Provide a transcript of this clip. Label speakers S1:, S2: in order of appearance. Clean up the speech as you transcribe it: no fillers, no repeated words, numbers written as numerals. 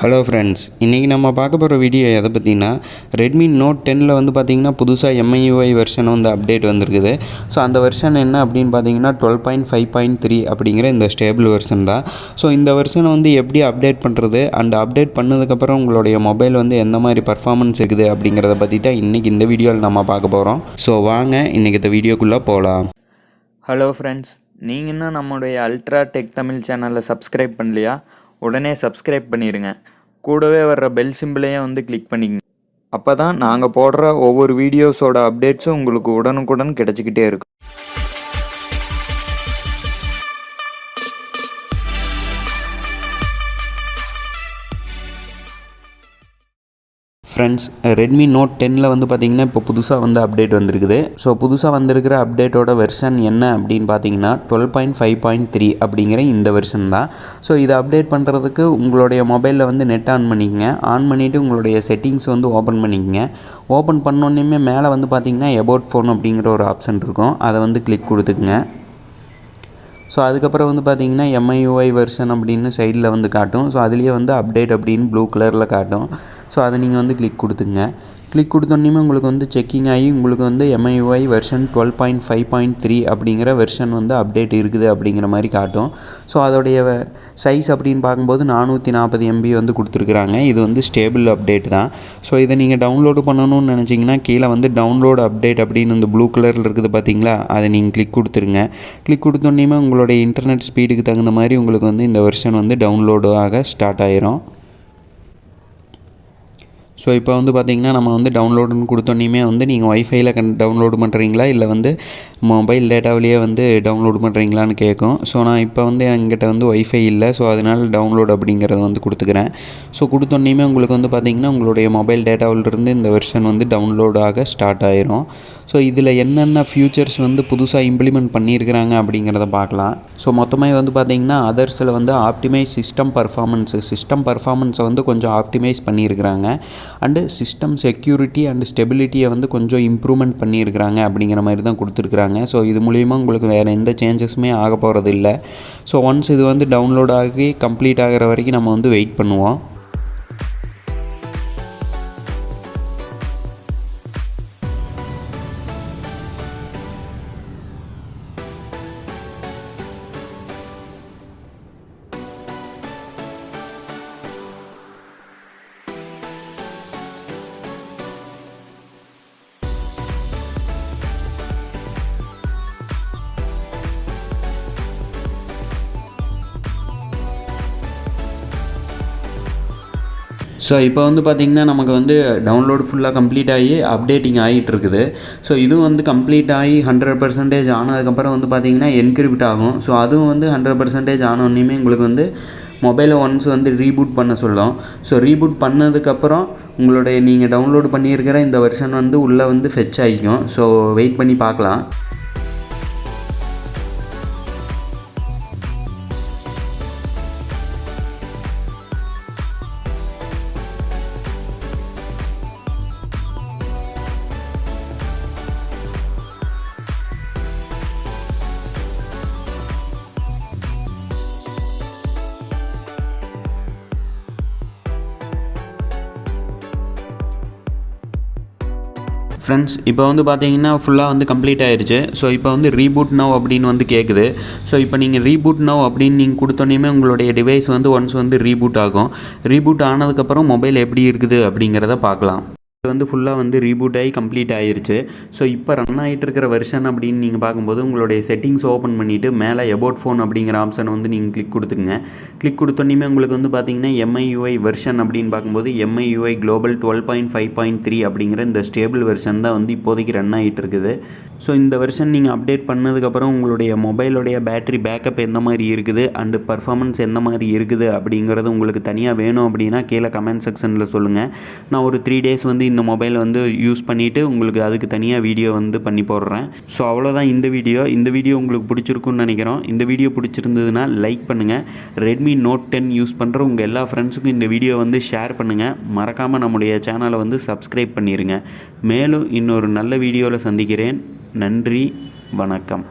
S1: Hello friends, இன்றைக்கி நம்ம பார்க்க போகிற வீடியோ எதை பற்றினா ரெட்மி நோட் 10ல் வந்து பார்த்திங்கன்னா புதுசாக MIUI வெர்ஷன் வந்து அப்டேட் வந்திருக்குது. ஸோ அந்த வெர்ஷன் என்ன அப்படின்னு பார்த்தீங்கன்னா 12.5.3 அப்படிங்கிற இந்த ஸ்டேபிள் வெர்ஷன் தான். ஸோ இந்த வெர்ஷனை வந்து எப்படி அப்டேட் பண்ணுறது அண்ட் அப்டேட் பண்ணதுக்கப்புறம் உங்களுடைய மொபைல் வந்து எந்த மாதிரி பர்ஃபார்மன்ஸ் இருக்குது அப்படிங்கிறத பற்றி தான் இன்றைக்கி இந்த வீடியோவில் நம்ம பார்க்க போகிறோம். ஸோ வாங்க இன்றைக்கி இந்த வீடியோக்குள்ளே போகலாம்.
S2: ஹலோ ஃப்ரெண்ட்ஸ், நீங்கள் இன்னும் நம்முடைய அல்ட்ரா டெக் தமிழ் சேனலை சப்ஸ்கிரைப் பண்ணலையா? உடனே சப்ஸ்கிரைப் பண்ணிடுங்க. கூடவே வர்ற பெல் சிம்பிளையும் வந்து கிளிக் பண்ணிக்கங்க. அப்போ தான் நாங்கள் போடுற ஒவ்வொரு வீடியோஸோட அப்டேட்ஸும் உங்களுக்கு உடனுக்குடன் கிடச்சிக்கிட்டே இருக்கும்.
S1: ஃப்ரெண்ட்ஸ், ரெட்மி நோட் 10ல் வந்து பார்த்திங்கன்னா இப்போ புதுசாக வந்து அப்டேட் வந்திருக்குது. ஸோ புதுசாக வந்திருக்கிற அப்டேட்டோட வெர்ஷன் என்ன அப்படின்னு பார்த்தீங்கன்னா 12.5.3 அப்படிங்கிற இந்த வெர்ஷன் தான். ஸோ இதை அப்டேட் பண்ணுறதுக்கு உங்களுடைய மொபைலில் வந்து நெட் ஆன் பண்ணிக்கங்க. ஆன் பண்ணிவிட்டு உங்களுடைய செட்டிங்ஸ் வந்து ஓப்பன் பண்ணிக்கங்க. ஓப்பன் பண்ணோன்னே மேலே வந்து பார்த்திங்கன்னா எபோட் ஃபோன் அப்படிங்கிற ஒரு ஆப்ஷன் இருக்கும். அதை வந்து கிளிக் கொடுத்துக்குங்க. ஸோ அதுக்கப்புறம் வந்து பார்த்திங்கன்னா MIUI வெர்ஷன் அப்படின்னு சைடில் வந்து காட்டும். ஸோ அதுலேயே வந்து அப்டேட் அப்படின்னு ப்ளூ கலரில் காட்டும். ஸோ அதை நீங்கள் வந்து கிளிக் கொடுத்துங்க. கிளிக் கொடுத்தோன்னே உங்களுக்கு வந்து செக்கிங் ஆகி உங்களுக்கு வந்து MIUI வெர்ஷன் 12.5.3 அப்படிங்கிற வெர்ஷன் வந்து அப்டேட் இருக்குது அப்படிங்கிற மாதிரி காட்டும். ஸோ அதோடைய சைஸ் அப்படின்னு பார்க்கும்போது 440 MB வந்து கொடுத்துருக்குறாங்க. இது வந்து ஸ்டேபிள் அப்டேட் தான். ஸோ இதை நீங்கள் டவுன்லோடு பண்ணணும்னு நினச்சிங்கன்னா கீழே வந்து டவுன்லோடு அப்டேட் அப்படின்னு இந்த ப்ளூ கலரில் இருக்குது பார்த்தீங்களா, அதை நீங்கள் கிளிக் கொடுத்துருங்க. கிளிக் கொடுத்தோன்னே உங்களுடைய இன்டர்நெட் ஸ்பீடுக்கு தகுந்த மாதிரி உங்களுக்கு வந்து இந்த வெர்ஷன் வந்து டவுன்லோடு ஆக ஸ்டார்ட் ஆயிரும். ஸோ இப்போ வந்து பார்த்திங்கன்னா நம்ம வந்து டவுன்லோடுன்னு கொடுத்தோன்னே வந்து நீங்கள் ஒய்ஃபைல டவுன்லோடு பண்ணுறீங்களா இல்லை வந்து மொபைல் டேட்டாவிலேயே வந்து டவுன்லோடு பண்ணுறீங்களான்னு கேட்கும். ஸோ நான் இப்போ வந்து என்கிட்ட வந்து ஒய்ஃபை இல்லை. ஸோ அதனால் டவுன்லோடு அப்படிங்கிறத வந்து கொடுத்துக்கிறேன். ஸோ கொடுத்தோன்னே உங்களுக்கு வந்து பார்த்திங்கன்னா உங்களுடைய மொபைல் டேட்டாவிலிருந்து இந்த வெர்ஷன் வந்து டவுன்லோடு ஆக ஸ்டார்ட் ஆயிரும். ஸோ இதில் என்னென்ன ஃபியூச்சர்ஸ் வந்து புதுசாக இம்ப்ளிமெண்ட் பண்ணியிருக்கிறாங்க அப்படிங்கிறத பார்க்கலாம். ஸோ மொத்தமாக வந்து பார்த்திங்கன்னா அதர்ஸில் வந்து ஆப்டிமைஸ் சிஸ்டம் பர்ஃபார்மன்ஸை வந்து கொஞ்சம் ஆப்டிமைஸ் பண்ணியிருக்கிறாங்க. அண்டு சிஸ்டம் செக்யூரிட்டி அண்டு ஸ்டெபிலிட்டியை வந்து கொஞ்சம் இம்ப்ரூவ்மெண்ட் பண்ணியிருக்கிறாங்க அப்படிங்கிற மாதிரி தான் கொடுத்துருக்குறாங்க. ஸோ இது மூலிமா உங்களுக்கு வேறு எந்த சேஞ்சஸுமே ஆக போகிறது இல்லை. ஸோ ஒன்ஸ் இது வந்து டவுன்லோட் ஆகி கம்ப்ளீட் ஆகிற வரைக்கும் நம்ம வந்து வெயிட் பண்ணுவோம். ஸோ இப்போ வந்து பார்த்திங்கன்னா நமக்கு வந்து டவுன்லோடு ஃபுல்லாக கம்ப்ளீட் ஆகி அப்டேட்டிங் ஆகிட்டு இருக்குது. ஸோ இதுவும் வந்து கம்ப்ளீட் ஆகி 100% ஆனதுக்கப்புறம் வந்து பார்த்திங்கன்னா என்கிரிப்ட் ஆகும். ஸோ அதுவும் வந்து 100% ஆனோடனே உங்களுக்கு வந்து மொபைலை ஒன்ஸ் வந்து ரீபூட் பண்ண சொல்லும். ஸோ ரீபூட் பண்ணதுக்கப்புறம் உங்களுடைய நீங்கள் டவுன்லோடு பண்ணியிருக்கிற இந்த வெர்ஷன் வந்து உள்ளே வந்து ஃபெச் ஆகிக்கும். ஸோ வெயிட் பண்ணி பார்க்கலாம். ஃப்ரெண்ட்ஸ், இப்போ வந்து பார்த்தீங்கன்னா ஃபுல்லாக வந்து கம்ப்ளீட் ஆயிடுச்சு. ஸோ இப்போ வந்து ரீபூட் நவ் அப்படின்னு வந்து கேட்குது. ஸோ இப்போ நீங்கள் ரீபூட் நவ் அப்படின்னு நீங்கள் கொடுத்தோன்னே உங்களுடைய டிவைஸ் வந்து ஒன்ஸ் வந்து ரீபூட் ஆகும். ரீபூட் ஆனதுக்கப்புறம் மொபைல் எப்படி இருக்குது அப்படிங்கிறத பார்க்கலாம். இது வந்து ஃபுல்லாக வந்து ரீபூட் ஆகி கம்ப்ளீட் ஆகிருச்சு. ஸோ இப்போ ரன் ஆகிட்டு இருக்கிற வெர்ஷன் அப்படின்னு நீங்கள் பார்க்கும்போது உங்களுடைய செட்டிங்ஸ் ஓப்பன் பண்ணிவிட்டு மேலே எபோட் ஃபோன் அப்படிங்கிற ஆப்ஷனை வந்து நீங்கள் கிளிக் கொடுத்துங்க. கிளிக் கொடுத்தோன்னே உங்களுக்கு வந்து பார்த்திங்கன்னா MIUI வெர்ஷன் அப்படின்னு பார்க்கும்போது MIUI குளோபல் 12.5.3 அப்படிங்கிற இந்த ஸ்டேபிள் வெர்ஷன் தான் வந்து இப்போதைக்கு ரன் ஆகிட்டு இருக்குது. ஸோ இந்த வெர்ஷன் நீங்கள் அப்டேட் பண்ணதுக்கப்புறம் உங்களுடைய மொபைலுடைய பேட்டரி பேக்கப் எந்த மாதிரி இருக்குது அண்டு பர்ஃபார்மன்ஸ் எந்த மாதிரி இருக்குது அப்படிங்கிறது உங்களுக்கு தனியாக வேணும் அப்படின்னா கீழே கமெண்ட் செக்ஷனில் சொல்லுங்கள். நான் ஒரு 3 days வந்து இந்த மொபைல் வந்து யூஸ் பண்ணிவிட்டு உங்களுக்கு அதுக்கு தனியாக வீடியோ வந்து பண்ணி போடுறேன். ஸோ அவ்வளோதான் இந்த வீடியோ உங்களுக்கு பிடிச்சிருக்குன்னு நினைக்கிறோம். இந்த வீடியோ பிடிச்சிருந்ததுன்னா லைக் பண்ணுங்கள். ரெட்மி நோட் 10 யூஸ் பண்ணுற உங்கள் எல்லா ஃப்ரெண்ட்ஸுக்கும் இந்த வீடியோ வந்து ஷேர் பண்ணுங்கள். மறக்காமல் நம்முடைய சேனலை வந்து சப்ஸ்கிரைப் பண்ணிடுங்க. மேலும் இன்னொரு நல்ல வீடியோவில் சந்திக்கிறேன். நன்றி, வணக்கம்.